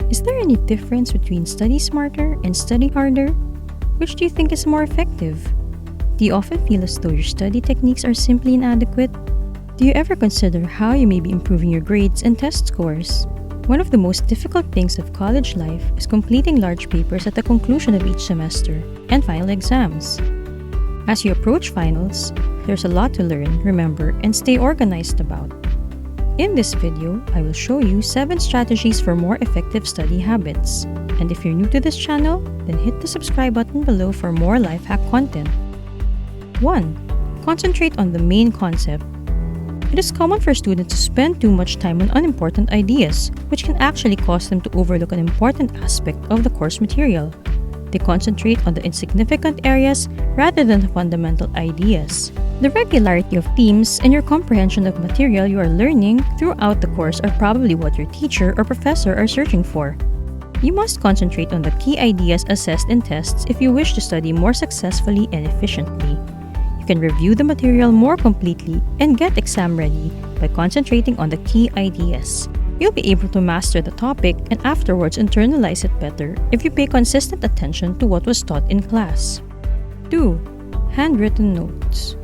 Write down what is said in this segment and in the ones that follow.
Is there any difference between study smarter and study harder? Which do you think is more effective? Do you often feel as though your study techniques are simply inadequate? Do you ever consider how you may be improving your grades and test scores? One of the most difficult things of college life is completing large papers at the conclusion of each semester and final exams. As you approach finals, there's a lot to learn, remember, and stay organized about. In this video, I will show you 7 strategies for more effective study habits. And if you're new to this channel, then hit the subscribe button below for more life hack content. 1. Concentrate on the main concept. It is common for students to spend too much time on unimportant ideas, which can actually cause them to overlook an important aspect of the course material. They concentrate on the insignificant areas rather than the fundamental ideas. The regularity of themes and your comprehension of material you are learning throughout the course are probably what your teacher or professor are searching for. You must concentrate on the key ideas assessed in tests if you wish to study more successfully and efficiently. You can review the material more completely and get exam ready by concentrating on the key ideas. You'll be able to master the topic and afterwards internalize it better if you pay consistent attention to what was taught in class. 2. Handwritten notes.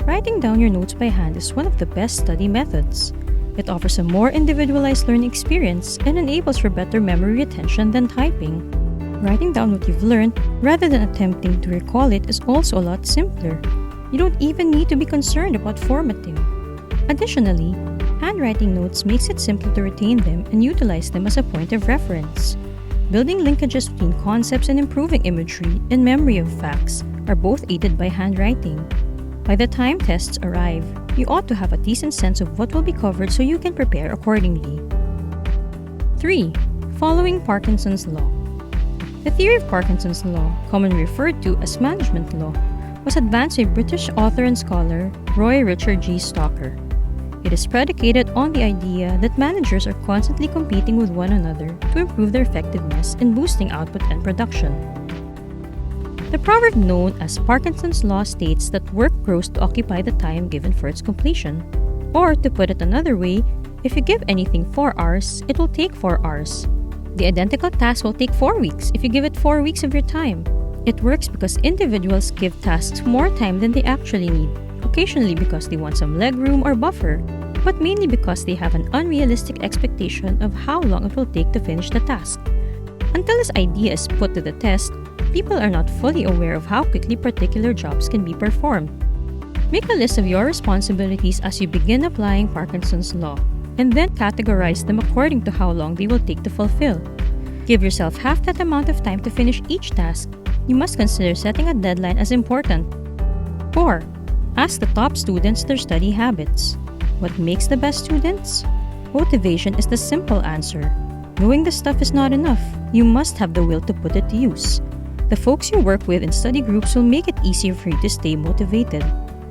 Writing down your notes by hand is one of the best study methods. It offers a more individualized learning experience and enables for better memory retention than typing. Writing down what you've learned rather than attempting to recall it is also a lot simpler. You don't even need to be concerned about formatting. Additionally, handwriting notes makes it simple to retain them and utilize them as a point of reference. Building linkages between concepts and improving imagery and memory of facts are both aided by handwriting. By the time tests arrive, you ought to have a decent sense of what will be covered so you can prepare accordingly. 3. Following Parkinson's Law. The theory of Parkinson's Law, commonly referred to as management law, was advanced by British author and scholar Roy Richard G. Stalker. It is predicated on the idea that managers are constantly competing with one another to improve their effectiveness in boosting output and production. The proverb known as Parkinson's Law states that work grows to occupy the time given for its completion. Or, to put it another way, if you give anything 4 hours, it will take 4 hours. The identical task will take 4 weeks if you give it 4 weeks of your time. It works because individuals give tasks more time than they actually need, occasionally because they want some leg room or buffer, but mainly because they have an unrealistic expectation of how long it will take to finish the task. Until this idea is put to the test, people are not fully aware of how quickly particular jobs can be performed. Make a list of your responsibilities as you begin applying Parkinson's Law, and then categorize them according to how long they will take to fulfill. Give yourself half that amount of time to finish each task. You must consider setting a deadline as important. 4. Ask the top students their study habits. What makes the best students? Motivation is the simple answer. Knowing the stuff is not enough. You must have the will to put it to use. The folks you work with in study groups will make it easier for you to stay motivated.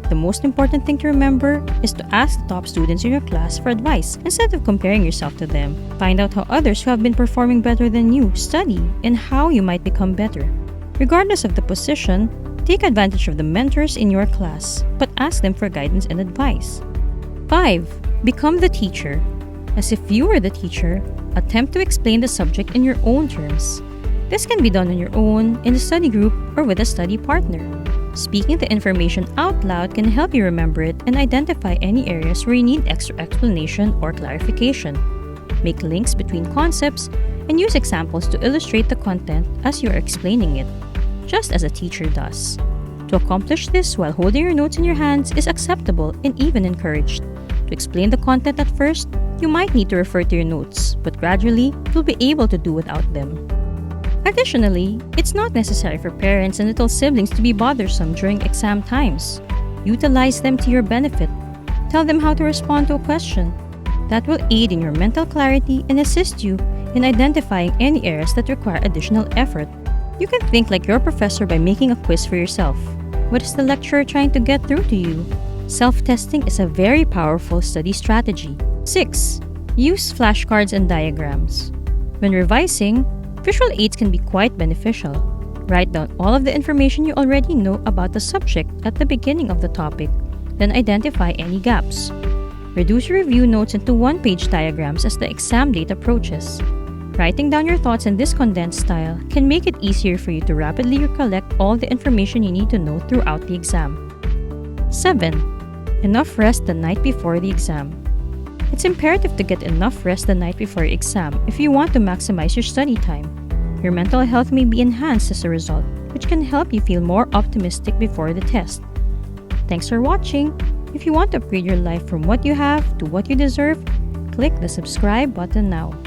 The most important thing to remember is to ask the top students in your class for advice instead of comparing yourself to them. Find out how others who have been performing better than you study and how you might become better. Regardless of the position, take advantage of the mentors in your class, but ask them for guidance and advice. 5. Become the teacher. As if you were the teacher, attempt to explain the subject in your own terms. This can be done on your own, in a study group, or with a study partner. Speaking the information out loud can help you remember it and identify any areas where you need extra explanation or clarification. Make links between concepts and use examples to illustrate the content as you are explaining it, just as a teacher does. To accomplish this while holding your notes in your hands is acceptable and even encouraged. To explain the content at first, you might need to refer to your notes, but gradually, you'll be able to do without them. Additionally, it's not necessary for parents and little siblings to be bothersome during exam times. Utilize them to your benefit. Tell them how to respond to a question. That will aid in your mental clarity and assist you in identifying any areas that require additional effort. You can think like your professor by making a quiz for yourself. What is the lecturer trying to get through to you? Self-testing is a very powerful study strategy. 6. Use flashcards and diagrams. When revising, visual aids can be quite beneficial. Write down all of the information you already know about the subject at the beginning of the topic, then identify any gaps. Reduce your review notes into one-page diagrams as the exam date approaches. Writing down your thoughts in this condensed style can make it easier for you to rapidly recollect all the information you need to know throughout the exam. 7. Enough rest the night before the exam. It's imperative to get enough rest the night before your exam if you want to maximize your study time. Your mental health may be enhanced as a result, which can help you feel more optimistic before the test. Thanks for watching. If you want to upgrade your life from what you have to what you deserve, click the subscribe button now.